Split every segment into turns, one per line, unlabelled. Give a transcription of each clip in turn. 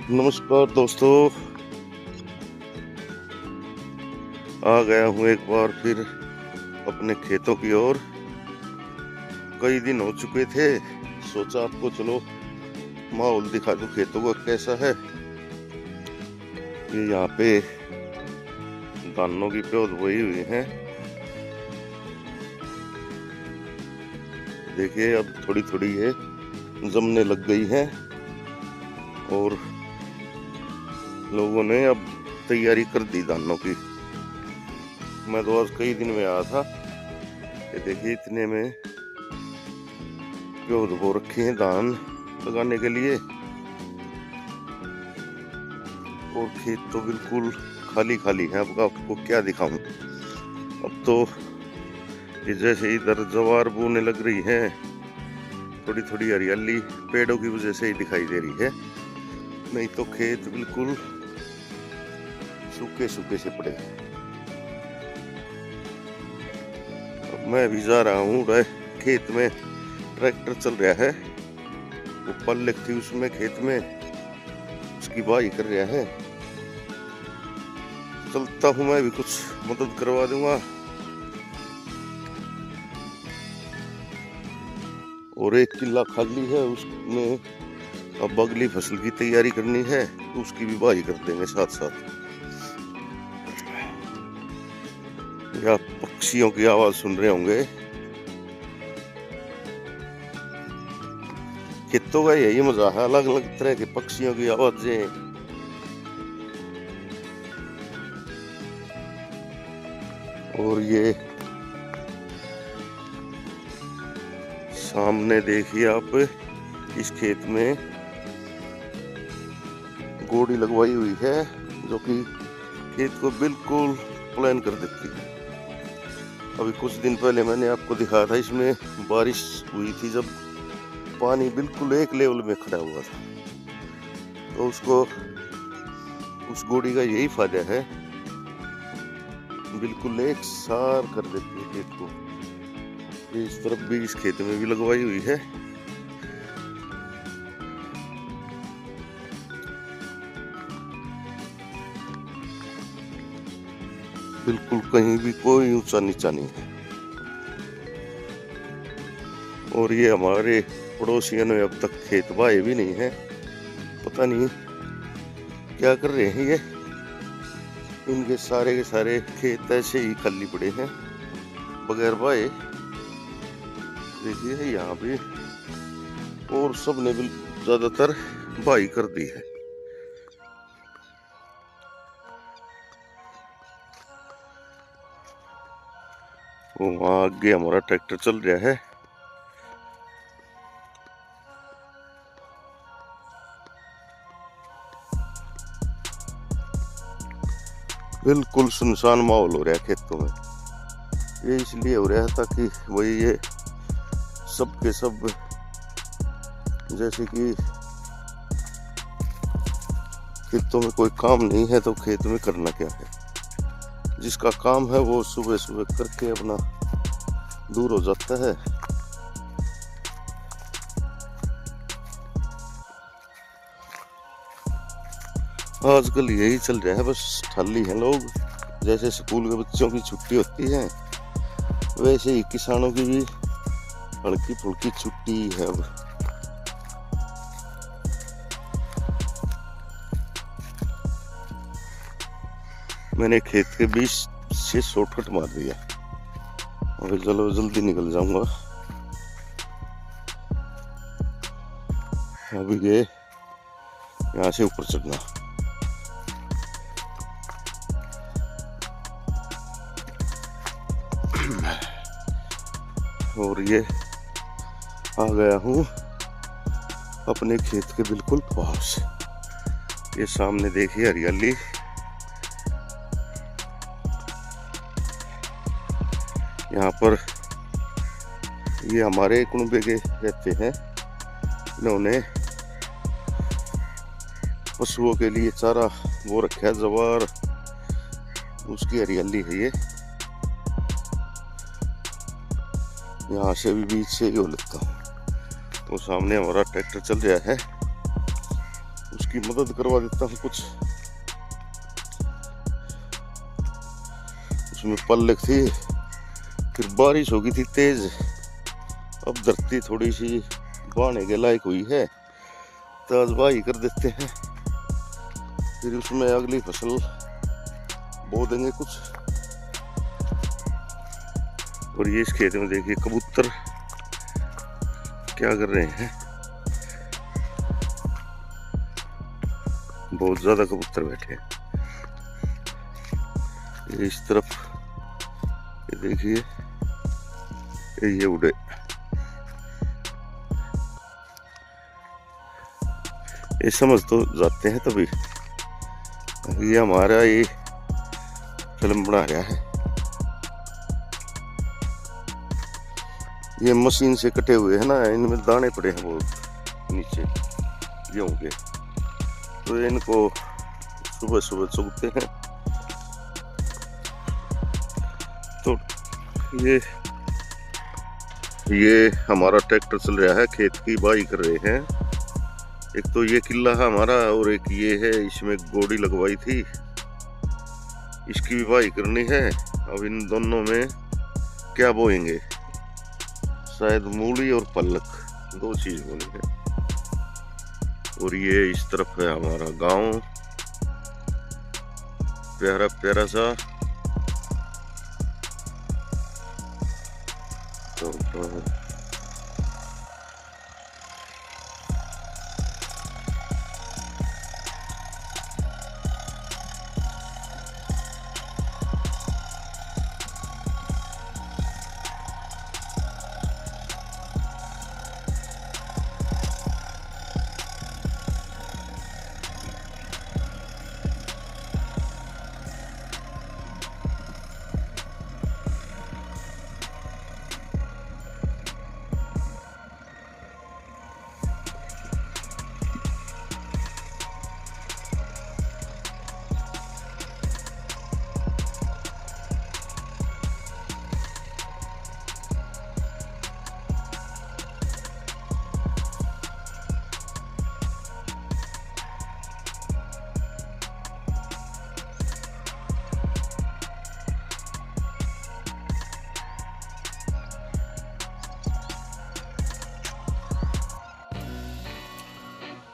नमस्कार दोस्तों, आ गया हूँ एक बार फिर अपने खेतों की ओर। कई दिन हो चुके थे, सोचा आपको चलो माहौल दिखा दूँ खेतों का कैसा है। ये यहाँ पे धानों की प्योद बोई हुई है। देखिए अब थोड़ी थोड़ी ये जमने लग गई है और लोगों ने अब तैयारी कर दी धानों की। मैं तो आज कई दिन में आया था, ये देखिए इतने में प्योद बो रखी है धान लगाने के लिए और खेत तो बिल्कुल खाली खाली है। अब आपको क्या दिखाऊं। अब तो ये जैसे इधर जवार बोने लग रही है, थोड़ी थोड़ी हरियाली पेड़ों की वजह से ही दिखाई दे रही है, नहीं तो खेत बिल्कुल सूखे सूखे से पड़े। अब मैं भी जा रहा हूँ खेत में, ट्रैक्टर चल रहा है, वो पल्ले थी उसमें खेत में, उसकी बाई कर रहा है। चलता हूँ, मैं भी कुछ मदद करवा दूंगा। और एक किला खाली है, उसमें अब अगली फसल की तैयारी करनी है, तो उसकी भी बाई कर देंगे साथ साथ। या पक्षियों की आवाज सुन रहे होंगे। खेतों का यही मजा है, अलग अलग तरह के पक्षियों की आवाजें। और ये सामने देखिए आप, इस खेत में गोड़ी लगवाई हुई है, जो कि खेत को बिल्कुल प्लान कर देती है। अभी कुछ दिन पहले मैंने आपको दिखाया था, इसमें बारिश हुई थी जब पानी बिल्कुल एक लेवल में खड़ा हुआ था। तो उस गोड़ी का यही फायदा है, बिल्कुल एक सार कर देती है खेत को। इस तरफ भी, इस खेत में भी लगवाई हुई है। बिल्कुल कहीं भी कोई ऊंचा नीचा नहीं है। और ये हमारे पड़ोसियों ने अब तक खेत बाए भी नहीं है, पता नहीं क्या कर रहे हैं ये। इनके सारे के सारे खेत ऐसे ही खाली पड़े हैं बगैर बाए। देखिए यहाँ भी, और सब ने भी ज्यादातर बाई कर दी है। वो वहाँ आगे हमारा ट्रैक्टर चल रहा है। बिल्कुल सुनसान माहौल हो रहा है खेतों में। ये इसलिए हो रहा है ताकि वही ये सब के सब, जैसे कि खेतों में कोई काम नहीं है तो खेत में करना क्या है। जिसका काम है वो सुबह सुबह करके अपना दूर हो जाता है। आजकल यही चल रहा है, बस ठाली हैं लोग। जैसे स्कूल के बच्चों की छुट्टी होती है, वैसे ही किसानों की भी हल्की फुल्की छुट्टी है अब। मैंने खेत के बीच से शॉर्टकट मार दिया, अभी चलो जल्दी निकल जाऊंगा। अभी ये यहाँ से ऊपर चढ़ना। और ये आ गया हूँ अपने खेत के बिल्कुल पास। ये सामने देखिए हरियाली, यहाँ पर ये हमारे कुनबे के रहते हैं। इन्होंने पशुओं के लिए चारा वो रखा है, जवार, उसकी हरियाली है ये। यहाँ से भी बीच से ही हो लेता हूँ। तो सामने हमारा ट्रैक्टर चल रहा है, इसकी मदद करवा देता हूँ कुछ। उसमें पल्लक थी, फिर बारिश हो गई थी तेज, अब धरती थोड़ी सी बाने के लायक हुई है, तो आज बाई कर देते हैं, फिर उसमें अगली फसल बो देंगे कुछ। और ये इस खेत में देखिए कबूतर क्या कर रहे हैं, बहुत ज्यादा कबूतर बैठे हैं। ये इस तरफ ये देखिए, ये उड़े, ये समझ तो जाते हैं तभी। ये हमारा ये फिल्म बना रहा है, ये मशीन से कटे हुए हैं ना, इनमें दाने पड़े हैं बहुत नीचे गेहूं के, तो इनको सुबह सुबह चुगते हैं। तो ये हमारा ट्रैक्टर चल रहा है, खेत की बाई कर रहे हैं। एक तो ये किला है हमारा, और एक ये है, इसमें गोड़ी लगवाई थी, इसकी भी बाई करनी है। अब इन दोनों में क्या बोएंगे, शायद मूली और पल्लक, दो चीज बोनी है। और ये इस तरफ है हमारा गांव, प्यारा प्यारा सा।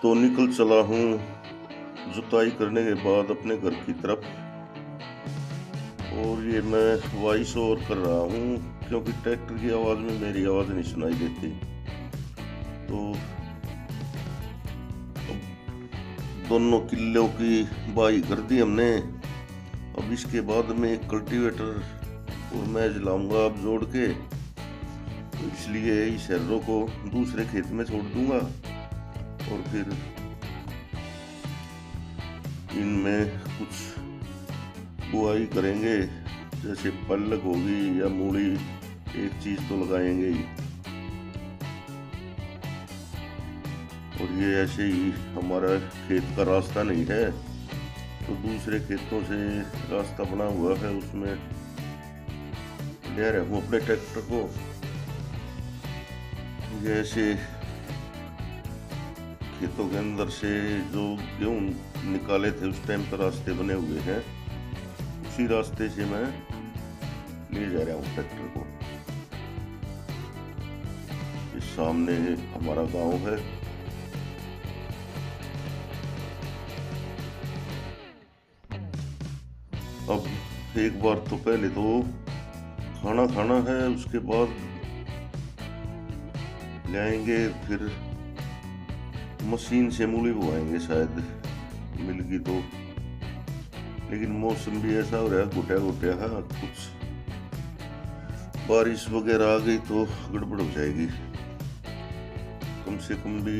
तो निकल चला हूँ जुताई करने के बाद अपने घर की तरफ, और ये मैं वॉइस ओवर कर रहा हूँ क्योंकि ट्रैक्टर की आवाज़ में मेरी आवाज़ नहीं सुनाई देती। तो दोनों किल्लों की बाई कर दी हमने। अब इसके बाद में एक कल्टीवेटर और मैं जलाऊंगा अब जोड़ के, तो इसलिए इस हैरो को दूसरे खेत में छोड़ दूंगा, और फिर इनमें कुछ बुआई करेंगे, जैसे पल्लक होगी या मूली, एक चीज तो लगाएंगे ही। और ये ऐसे ही हमारा खेत का रास्ता नहीं है, तो दूसरे खेतों से रास्ता बना हुआ है, उसमें ले रहा हूँ अपने ट्रैक्टर को। ये ऐसे खेतों के अंदर से जो गेहूं निकाले थे उस टाइम पर रास्ते बने हुए हैं, उसी रास्ते से मैं ले जा रहा हूँ ट्रैक्टर को। इस सामने हमारा गांव है। अब एक बार तो पहले तो खाना खाना है, उसके बाद लाएंगे, फिर मशीन से मूली बुआएंगे, शायद मिल गई तो। लेकिन मौसम भी ऐसा हो रहा है, घुटिया घुटिया है, कुछ बारिश वगैरह आ गई तो गड़बड़ हो जाएगी। कम से कम भी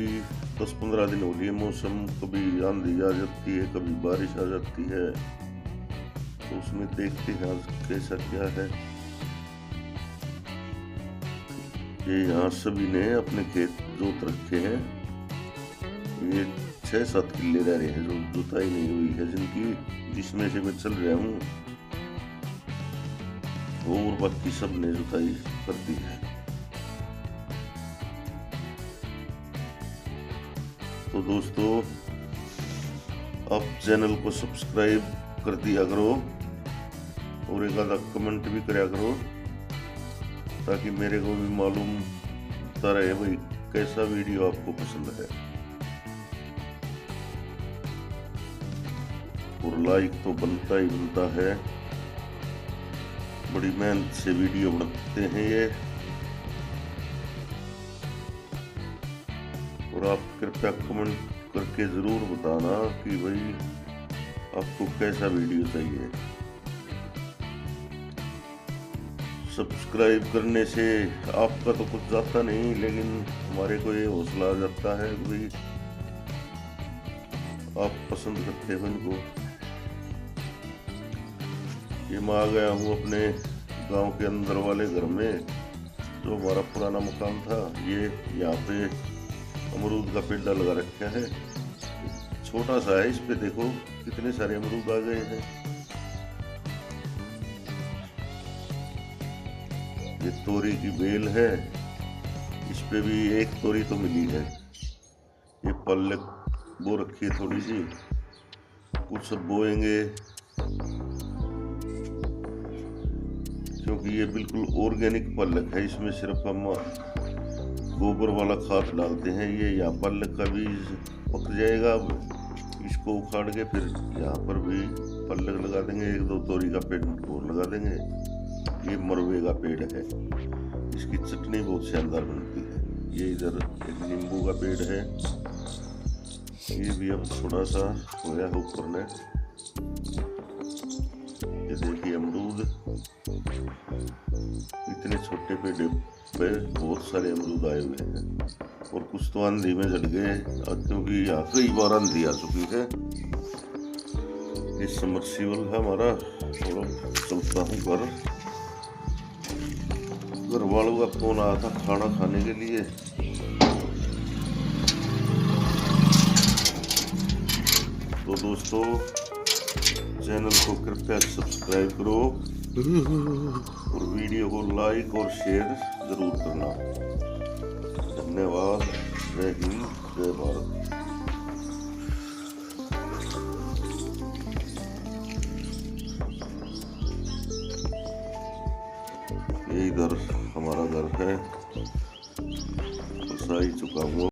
10-15 दिन हो लिए मौसम, कभी आंधी आ जाती है, कभी बारिश आ जाती है, तो उसमें देखते हैं आज कैसा क्या है। ये यहाँ सभी ने अपने खेत जोत रखे हैं, ये 6-7 किल्ले रह रहे हैं जो जुताई नहीं हुई है जिनकी, जिसमें से मैं चल रहा हूँ, और बाकी सब ने जुताई कर दी है। तो दोस्तों आप चैनल को सब्सक्राइब कर दिया करो और एक आधा कमेंट भी करा करो, ताकि मेरे को भी मालूम रहे भाई कैसा वीडियो आपको पसंद है। और लाइक तो बनता ही बनता है, बड़ी मेहनत से वीडियो बनाते हैं ये। और आप कृपया कमेंट करके ज़रूर बताना कि भाई आपको कैसा वीडियो चाहिए। सब्सक्राइब करने से आपका तो कुछ जाता नहीं, लेकिन हमारे को ये हौसला आ जाता है कि भाई आप पसंद करते हो इनको। ये मैं आ गया हूँ अपने गांव के अंदर वाले घर में, जो हमारा पुराना मकान था। ये यहाँ पे अमरूद का पेड़ लगा रखा है, छोटा सा है, इस पे देखो कितने सारे अमरूद आ गए हैं। ये तोरी की बेल है, इस पे भी एक तोरी तो मिली है। ये पल्लक बो रखी है थोड़ी सी, कुछ सब बोएंगे, क्योंकि ये बिल्कुल ऑर्गेनिक पल्लक है। इसमें सिर्फ हम गोबर वाला खाद डालते हैं। ये यहाँ पल्लक का बीज पक जाएगा, इसको उखाड़ के फिर यहाँ पर भी पल्लक लगा देंगे, एक दो तोरी का पेड़ और लगा देंगे। ये मरवे का पेड़ है, इसकी चटनी बहुत शानदार बनती है। ये इधर एक नींबू का पेड़ है, ये भी अब थोड़ा सा होया है ऊपर में। ये देखिए अमरूद, इतने छोटे पेड़ पे बहुत सारे अमरूद आए हुए हैं। और कुछ तो आंधी में झड़ गए, क्योंकि यहाँ कई बार आंधी आ चुकी है। ये सबमर्सिबल है हमारा, थोड़ा चलता हूँ घर वालों का फोन आया था खाना खाने के लिए। तो दोस्तों चैनल को कृपया सब्सक्राइब करो और वीडियो को लाइक और शेयर जरूर करना। धन्यवाद। जय हिंद, जय भारत। ये इधर हमारा घर है, बसा ही चुका हूँ।